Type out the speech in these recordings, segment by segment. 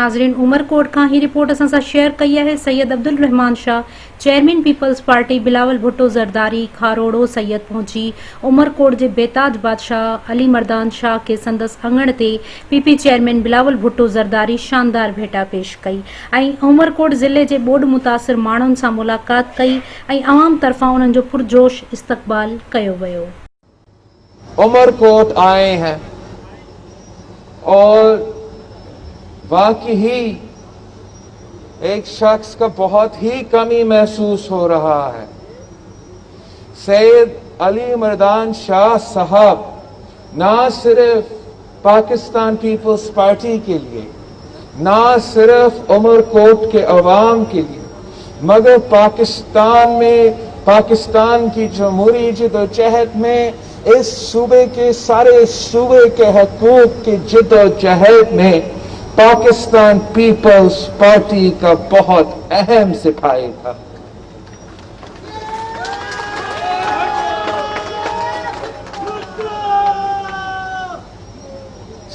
नाज़रीन उमरकोट खां ही रिपोर्ट असां सां शेयर कई है। Syed Abdul Rehman Shah chairman peoples party Bilawal Bhutto Zardari Kharoro Syed पहुंची उमरकोट के बेताज बादशाह अली मर्दान शाह के संदस अंगण ते पीपी चेयरमैन बिलावल भुट्टो ज़रदारी शानदार भेटा पेश कई ऐं उमरकोट ज़िले के बोड मुतासिर माण्हुनि सां मुलाक़ात कई ऐं अवाम तरफ़ां उन्हनि जो पुरजोश इस्तक़बाल कयो वियो। उमरकोट आए हैं और वाकई ही एक शख्स का बहुत ही कमी महसूस हो रहा है। सैयद अली मर्दान शाह साहब ना सिर्फ पाकिस्तान पीपल्स पार्टी के लिए, ना सिर्फ उमरकोट के अवाम के लिए, मगर पाकिस्तान में, पाकिस्तान की जमहूरी जद्दोजहद में, इस सूबे के सारे सूबे के हकूक की जद्दोजहद में पाकिस्तान पीपल्स पार्टी का बहुत अहम सिपाही था।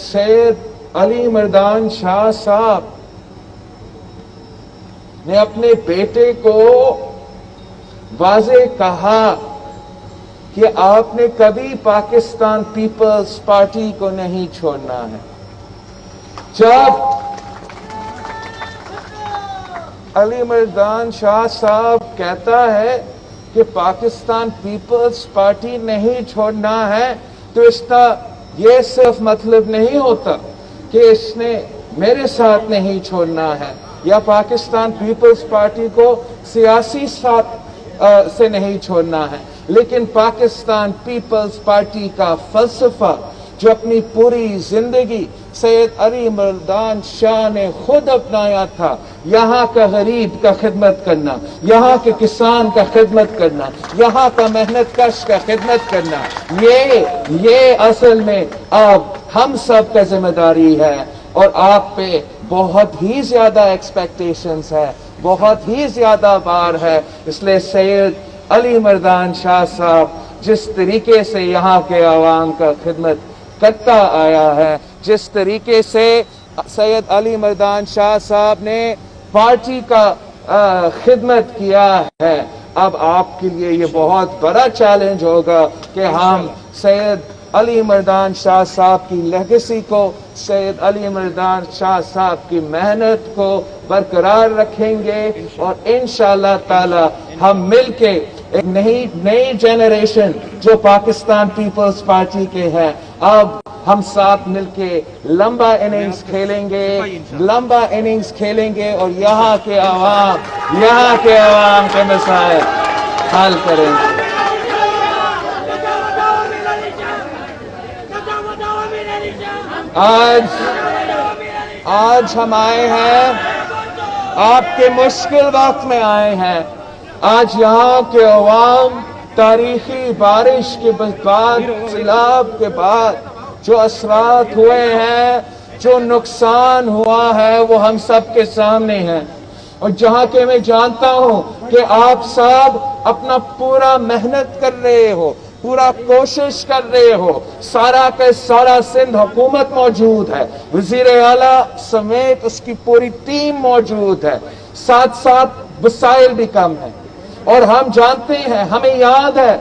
सैयद अली मर्दान शाह साहब ने अपने बेटे को वाज़े कहा कि आपने कभी पाकिस्तान पीपल्स पार्टी को नहीं छोड़ना है। जब अली मर्दान शाह साहब कहता है कि पाकिस्तान पीपल्स पार्टी नहीं छोड़ना है, तो इसका ये सिर्फ मतलब नहीं होता कि इसने मेरे साथ नहीं छोड़ना है या पाकिस्तान पीपल्स पार्टी को सियासी साथ से नहीं छोड़ना है, लेकिन पाकिस्तान पीपल्स पार्टी का फलसफा जो अपनी पूरी जिंदगी सैयद अली मर्दान शाह ने खुद अपनाया था, यहाँ का गरीब का खिदमत करना, यहाँ के किसान का खिदमत करना, यहाँ का मेहनत कश का खिदमत करना, ये असल में अब हम सब का जिम्मेदारी है और आप पे बहुत ही ज्यादा एक्सपेक्टेशंस है, बहुत ही ज्यादा बार है। इसलिए सैयद अली मर्दान शाह साहब जिस तरीके से यहाँ के आवाम का खिदमत करता आया है, जिस तरीके से सैयद अली मर्दान शाह साहब ने पार्टी का खिदमत किया है, अब आपके लिए ये बहुत बड़ा चैलेंज होगा कि हम सैयद अली मर्दान शाह साहब की लेगेसी को, सैयद अली मर्दान शाह साहब की मेहनत को बरकरार रखेंगे और इंशाअल्लाह ताला हम मिलके एक नई जेनरेशन जो पाकिस्तान पीपल्स पार्टी के हैं, अब हम साथ मिलके लंबा इनिंग्स खेलेंगे और यहाँ के आवाम के मसाइल हल करेंगे। आज हम आए हैं, आपके मुश्किल वक्त में आए हैं। आज यहाँ के अवाम तारीखी बारिश के बाद, सैलाब के बाद जो असरात हुए हैं, जो नुकसान हुआ है, वो हम सब के सामने है। और जहाँ के मैं जानता हूँ कि आप सब अपना पूरा मेहनत कर रहे हो, पूरा कोशिश कर रहे हो, सारा के सारा सिंध हुकूमत मौजूद है, वजीर आला समेत उसकी पूरी टीम मौजूद है, साथ साथ वसाइल भी कम है। और हम जानते हैं, हमें याद है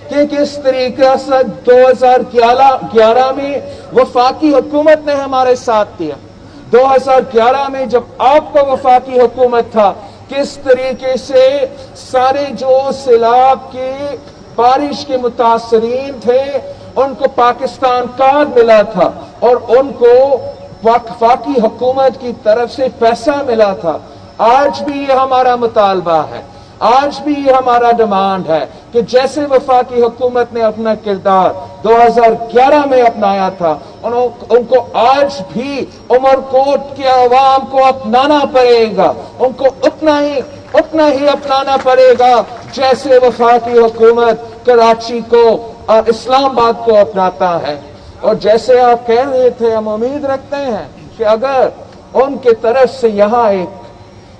कि किस तरीके से 2011 में वफाकी हुकूमत ने हमारे साथ दिया। 2011 में जब आपका वफाकी हुकूमत था, किस तरीके से सारे जो सैलाब की बारिश के मुतासरीन थे उनको पाकिस्तान कार्ड मिला था और उनको वफाकी हुकूमत की तरफ से पैसा मिला था। आज भी ये हमारा मुतालबा है, आज भी ये हमारा डिमांड है कि जैसे वफाकी हुकूमत ने अपना किरदार 2011 में अपनाया था, उनको आज भी उमरकोट के अवाम को अपनाना पड़ेगा, उनको उतना ही अपनाना पड़ेगा जैसे वफाकी हुकूमत कराची को और इस्लामाबाद को अपनाता है। और जैसे आप कह रहे थे, हम उम्मीद रखते हैं कि अगर उनके तरफ से यहाँ एक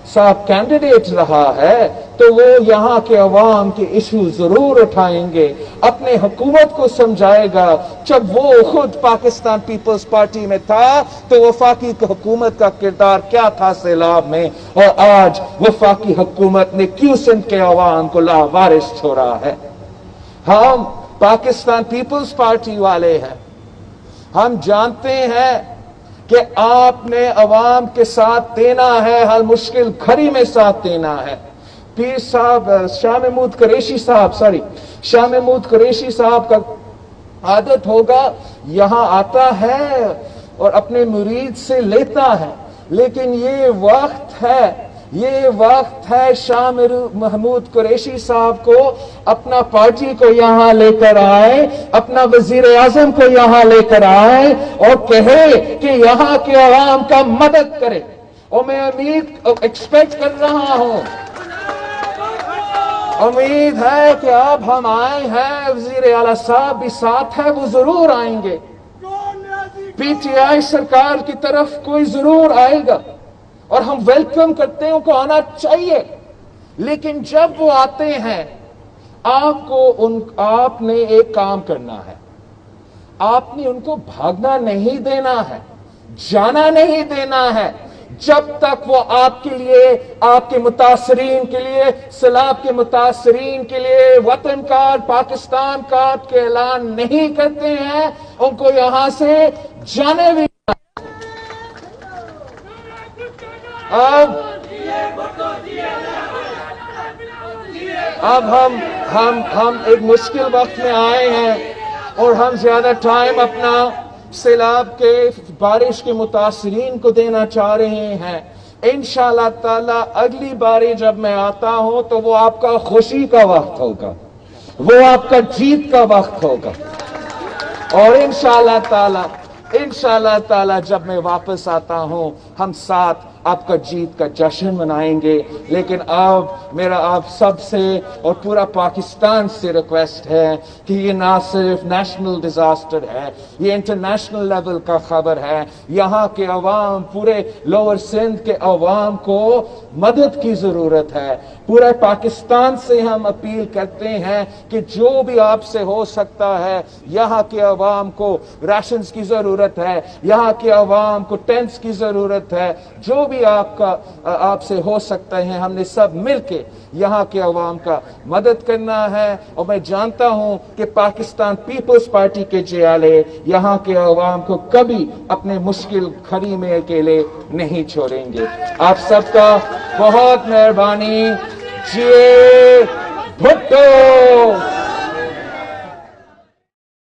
साहब कैंडिडेट रहा है तो वो यहाँ के अवाम के इशू जरूर उठाएंगे, अपने हुकूमत को समझाएगा। जब वो खुद पाकिस्तान पीपल्स पार्टी में था तो वफाकी हुकूमत का किरदार क्या था सैलाब में, और आज वफाकी हुकूमत ने क्यों सिंध के अवाम को लावारिस छोड़ा है। हम पाकिस्तान पीपल्स पार्टी वाले हैं, हम जानते हैं कि आपने अवाम के साथ देना है, हर मुश्किल घड़ी में साथ देना है। पीर साहब शाह महमूद कुरैशी साहब का आदत होगा, यहाँ आता है और अपने मुरीद से लेता है, लेकिन ये वक्त है शाह महमूद कुरैशी साहब को अपना पार्टी को यहाँ लेकर आए, अपना वजीर आजम को यहाँ लेकर आए और कहे कि यहाँ के अवाम का मदद करे। और मैं एक्सपेक्ट कर रहा हूँ, उम्मीद है कि अब हम आए हैं, वजीर आला साहब भी साथ है, वो जरूर आएंगे। पीटीआई सरकार की तरफ कोई जरूर आएगा और हम वेलकम करते हैं, उनको आना चाहिए। लेकिन जब वो आते हैं, आपने एक काम करना है, आपने उनको भागना नहीं देना है, जाना नहीं देना है। जब तक वो आपके लिए, आपके मुतासरीन के लिए, सैलाब के मुतासरीन के लिए वतन कार्ड, पाकिस्तान कार्ड के ऐलान नहीं करते हैं, उनको यहां से जाने भी। अब हम एक मुश्किल वक्त में आए हैं और हम ज्यादा टाइम अपना सैलाब के बारिश के मुतासरीन को देना चाह रहे हैं। इंशाअल्लाह ताला अगली बारी जब मैं आता हूं तो वो आपका खुशी का वक्त होगा, वो आपका जीत का वक्त होगा। और इंशाअल्लाह ताला जब मैं वापस आता हूं, हम साथ आपका जीत का जश्न मनाएंगे। लेकिन अब मेरा आप सबसे और पूरा पाकिस्तान से रिक्वेस्ट है कि ये ना सिर्फ नेशनल डिजास्टर है, ये इंटरनेशनल लेवल का खबर है। यहाँ के अवाम, पूरे लोअर सिंध के अवाम को मदद की जरूरत है। पूरे पाकिस्तान से हम अपील करते हैं कि जो भी आपसे हो सकता है, यहाँ के अवाम को राशंस की जरूरत है, यहाँ के अवाम को टेंट्स की जरूरत है, जो भी आपसे हो सकता है, हमने सब मिलके यहाँ के अवाम का मदद करना है। और मैं जानता हूँ कि पाकिस्तान पीपल्स पार्टी के जियाले यहाँ के अवाम को कभी अपने मुश्किल घड़ी में अकेले नहीं छोड़ेंगे। आप सबका बहुत मेहरबानी। जिए भुट्टो।